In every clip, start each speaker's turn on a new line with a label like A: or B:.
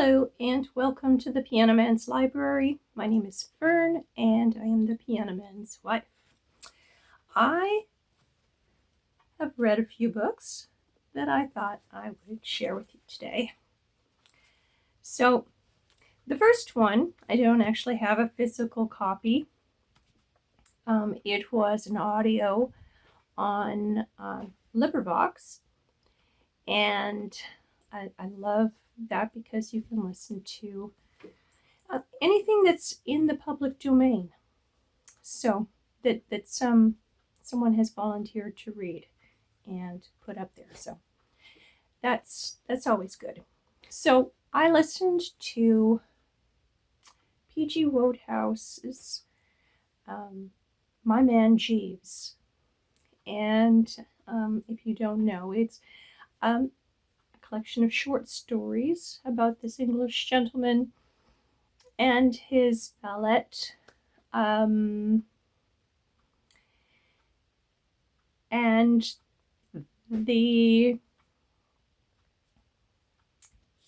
A: Hello and welcome to the Piano Man's Library. My name is Fern and I am the Piano Man's wife. I have read a few books that I thought I would share with you today. So the first one, I don't actually have a physical copy. It was an audio on LibriVox, and I love that because you can listen to anything that's in the public domain, so that someone has volunteered to read and put up there. So that's always good. So I listened to P.G. Wodehouse's My Man Jeeves, and if you don't know, it's a collection of short stories about this English gentleman and his valet, and the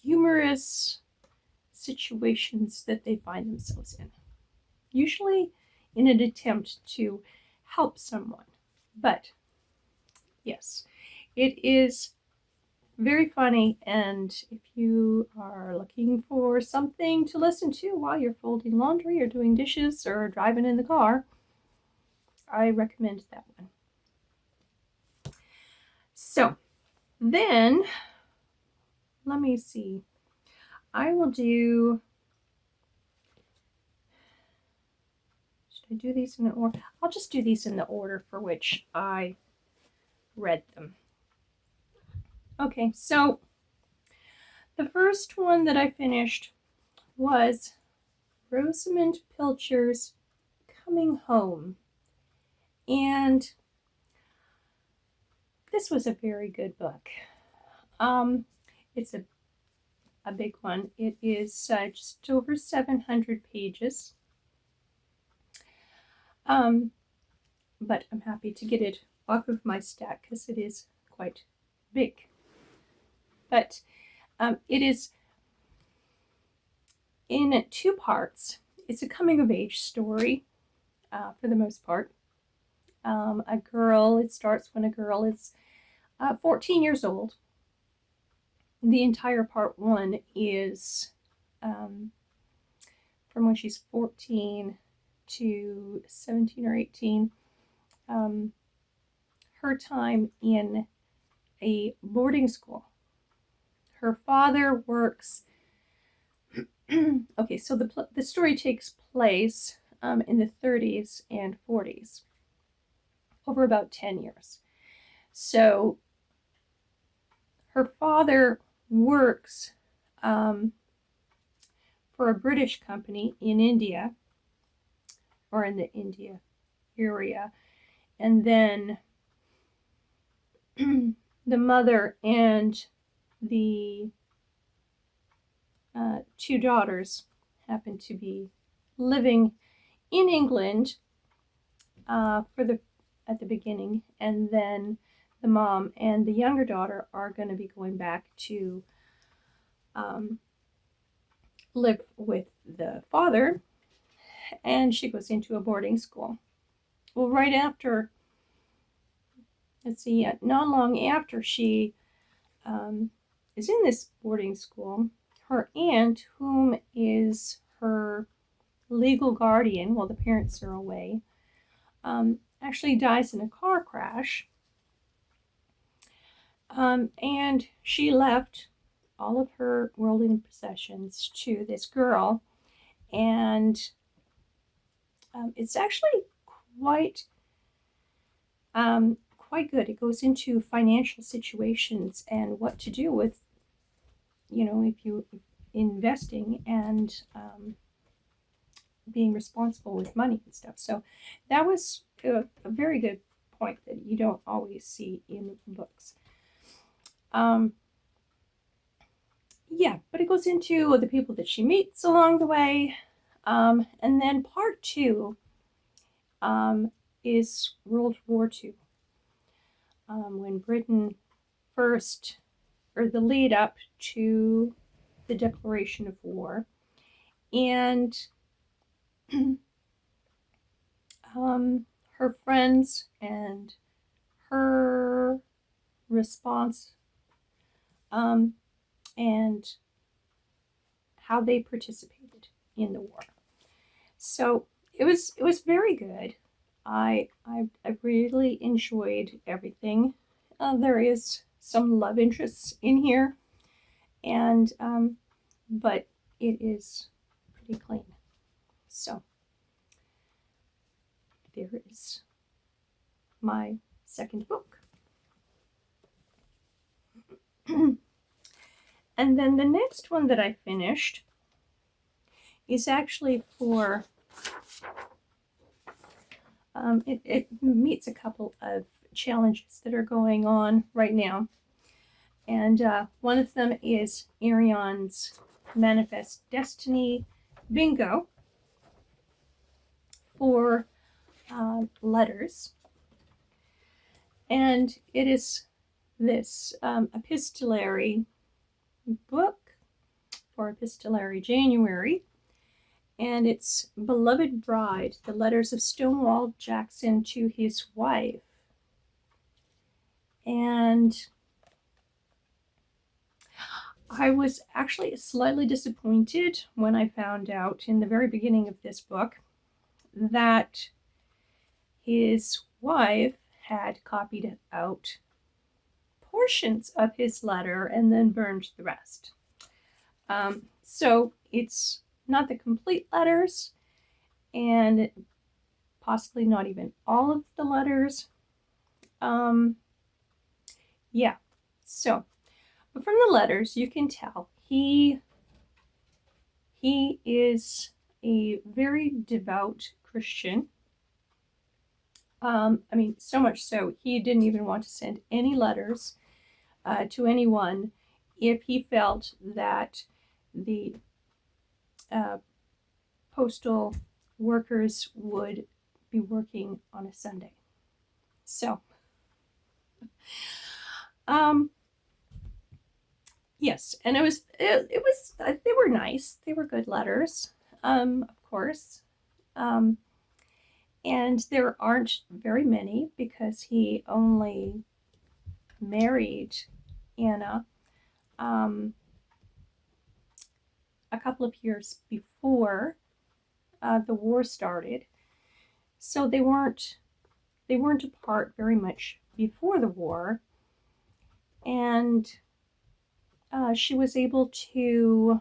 A: humorous situations that they find themselves in, usually in an attempt to help someone. But yes, it is very funny, and if you are looking for something to listen to while you're folding laundry or doing dishes or driving in the car, I recommend that one. So then, let me see. I will do, should I do these in the order? I'll just do these in the order for which I read them. Okay, so the first one that I finished was Rosamund Pilcher's Coming Home. And this was a very good book. It's a big one. It is just over 700 pages. But I'm happy to get it off of my stack because it is quite big. But it is in 2 parts. It's a coming-of-age story for the most part. It starts when a girl is 14 years old. The entire part 1 is from when she's 14 to 17 or 18. Her time in a boarding school. Her father works. Okay, so the story takes place in the 30s and 40s, over about 10 years. So her father works for a British company in India, or in the India area, and then the mother and the 2 daughters happen to be living in England at the beginning, and then the mom and the younger daughter are going to be going back to live with the father, and she goes into a boarding school. Well, right after, not long after she is in this boarding school, her aunt, whom is her legal guardian while the parents are away, actually dies in a car crash. And she left all of her worldly possessions to this girl, and it's actually quite good. It goes into financial situations and what to do with, if you investing and being responsible with money and stuff. So that was a very good point that you don't always see in books. Yeah, but it goes into the people that she meets along the way. And then part 2 is World War II. When Britain first, or the lead up to the declaration of war. And her friends and her response, and how they participated in the war. So it was very good. I really enjoyed everything. There is some love interests in here, and but it is pretty clean. So there is my second book. And then the next one that I finished is actually for, it meets a couple of challenges that are going on right now. And one of them is Ariane's Manifest Destiny Bingo for letters. And it is this epistolary book for Epistolary January. And it's Beloved Bride, the letters of Stonewall Jackson to his wife. And I was actually slightly disappointed when I found out in the very beginning of this book that his wife had copied out portions of his letter and then burned the rest. So it's not the complete letters, and possibly not even all of the letters. Yeah, so, but from the letters you can tell he is a very devout Christian. I mean, so much so he didn't even want to send any letters to anyone if he felt that the postal workers would be working on a Sunday. So, yes, and it was they were nice. They were good letters, of course. And there aren't very many because he only married Anna a couple of years before the war started. So they weren't apart very much before the war. And she was able to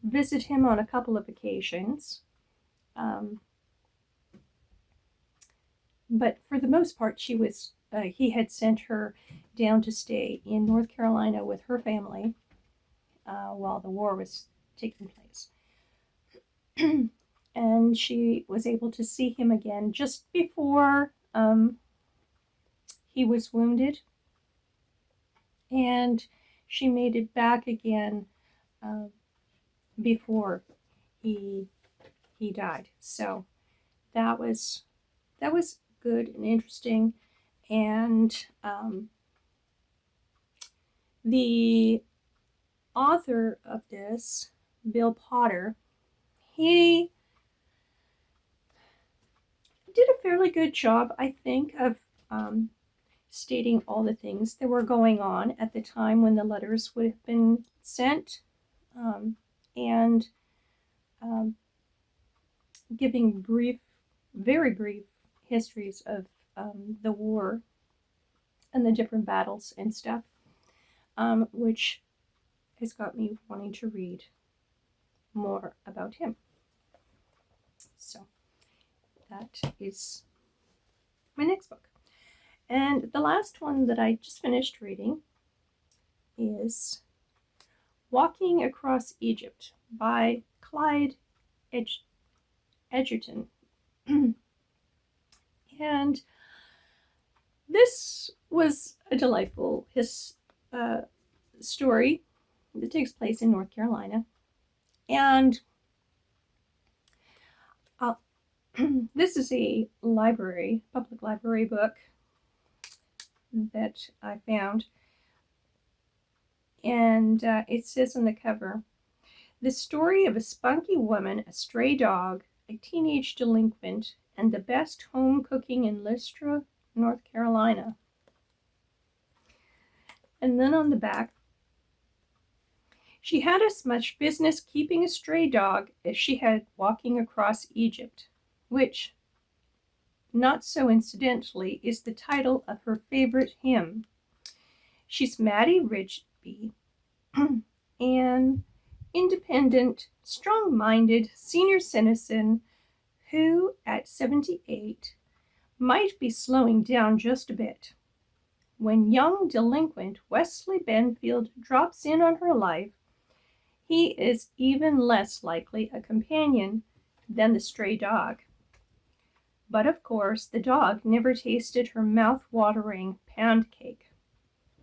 A: visit him on a couple of occasions. But for the most part, he had sent her down to stay in North Carolina with her family while the war was taking place. And she was able to see him again just before he was wounded. And she made it back again before he died. So that was good and interesting. And the author of this, Bill Potter, he did a fairly good job, I think, of stating all the things that were going on at the time when the letters would have been sent, and giving very brief histories of the war and the different battles and stuff, which has got me wanting to read more about him. So that is my next book. And the last one that I just finished reading is Walking Across Egypt by Clyde Edgerton. And this was a delightful story that takes place in North Carolina. And this is a public library book that I found. And it says on the cover, The story of a spunky woman, a stray dog, a teenage delinquent, and the best home cooking in Lystra, North Carolina. And then on the back, she had as much business keeping a stray dog as she had walking across Egypt, which, not so incidentally, is the title of her favorite hymn. She's Maddie Ridgeby, an independent, strong-minded senior citizen who, at 78, might be slowing down just a bit. When young delinquent Wesley Benfield drops in on her life, he is even less likely a companion than the stray dog. But of course, the dog never tasted her mouth-watering pound cake.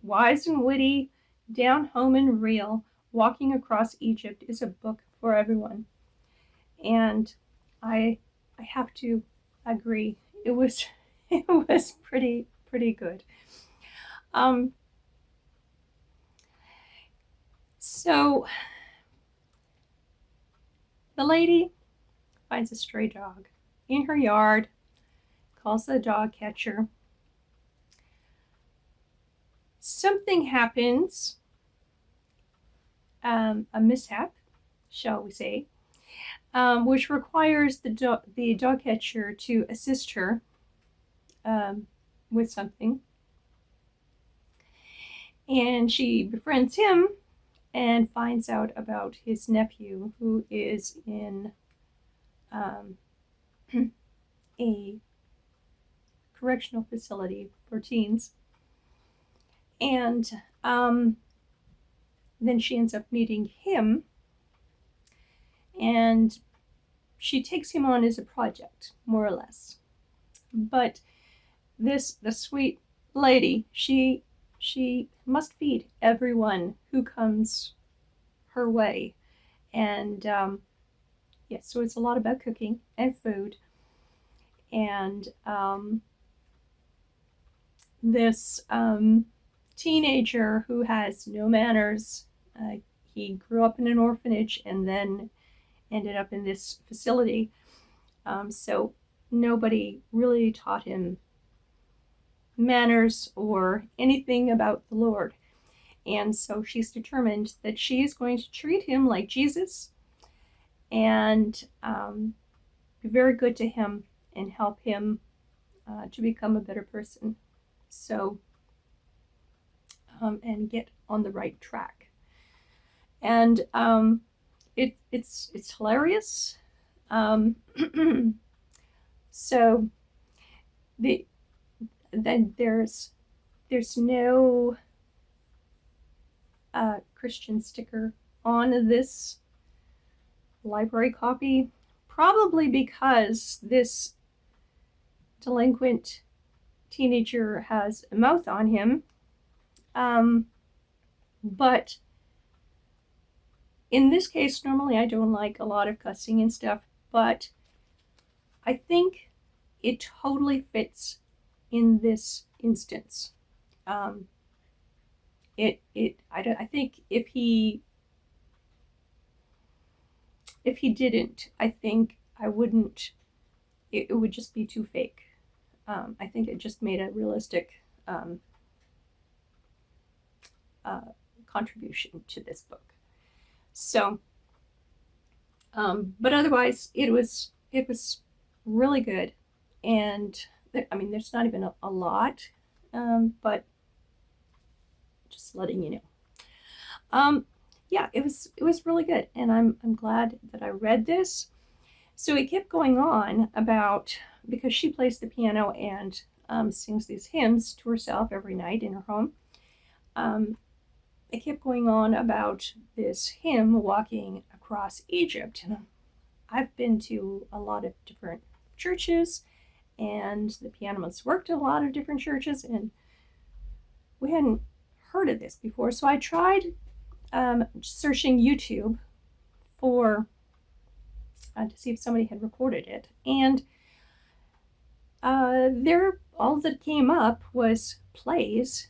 A: Wise and witty, down home and real, Walking Across Egypt is a book for everyone. And I have to agree, it was pretty good. So the lady finds a stray dog in her yard, calls the dog catcher. Something happens, a mishap, shall we say, which requires the dog catcher to assist her with something. And she befriends him and finds out about his nephew, who is in a correctional facility for teens. And then she ends up meeting him, and she takes him on as a project, more or less. But the sweet lady, she must feed everyone who comes her way. And yes, so it's a lot about cooking and food. And this teenager who has no manners, he grew up in an orphanage and then ended up in this facility. So nobody really taught him manners or anything about the Lord. And so she's determined that she is going to treat him like Jesus and be very good to him and help him to become a better person. So, and get on the right track. And it's hilarious. So then there's no Christian sticker on this library copy, probably because this delinquent teenager has a mouth on him. But in this case, normally I don't like a lot of cussing and stuff, but I think it totally fits in this instance. I think if he didn't, I think I wouldn't. It would just be too fake. I think it just made a realistic contribution to this book. So, but otherwise, it was really good, and I mean, there's not even a lot, but just letting you know. Yeah, it was really good, and I'm glad that I read this. So it kept going on about, because she plays the piano and sings these hymns to herself every night in her home. It kept going on about this hymn, Walking Across Egypt. And I've been to a lot of different churches, and the pianist worked at a lot of different churches, and we hadn't heard of this before. So I tried searching YouTube for to see if somebody had recorded it, and all that came up was plays,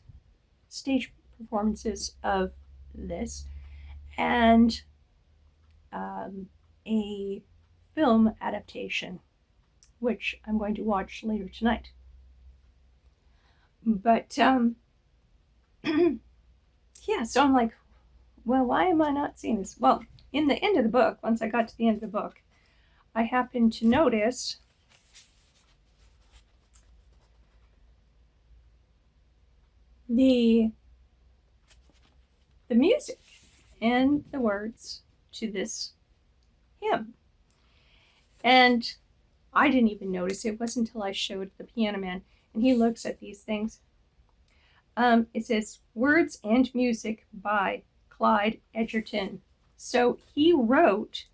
A: stage performances of this, and a film adaptation, which I'm going to watch later tonight. But yeah, so I'm like, well, why am I not seeing this? Well, in the end of the book, once I got to the end of the book, I happened to notice the music and the words to this hymn. And I didn't even notice. It wasn't until I showed the piano man, and he looks at these things. It says, words and music by Clyde Edgerton. So he wrote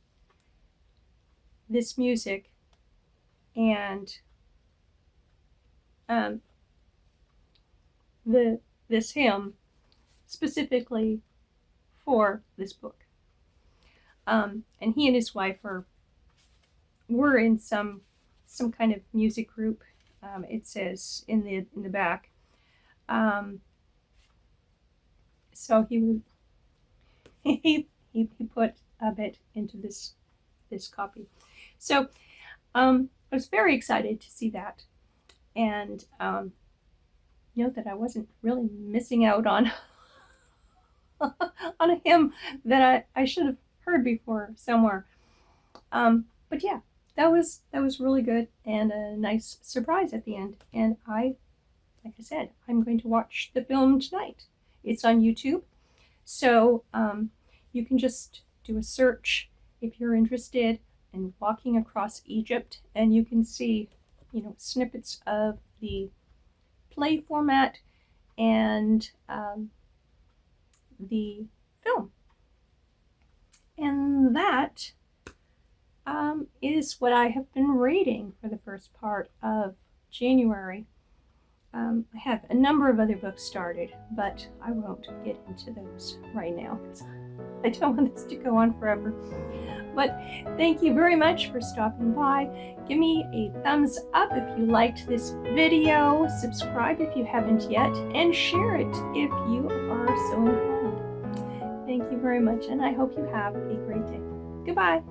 A: this music and this hymn specifically for this book. And he and his wife were in some kind of music group. It says in the back. So he put a bit into this copy. So I was very excited to see that, and know that I wasn't really missing out on on a hymn that I should have heard before somewhere. But yeah, that was really good and a nice surprise at the end. And like I said, I'm going to watch the film tonight. It's on YouTube, so you can just do a search if you're interested in walking across Egypt, and you can see, snippets of the play format and the film. And that is what I have been reading for the first part of January. I have a number of other books started, but I won't get into those right now because I don't want this to go on forever. But thank you very much for stopping by. Give me a thumbs up if you liked this video, subscribe if you haven't yet, and share it if you are so inclined. Thank you very much, and I hope you have a great day. Goodbye.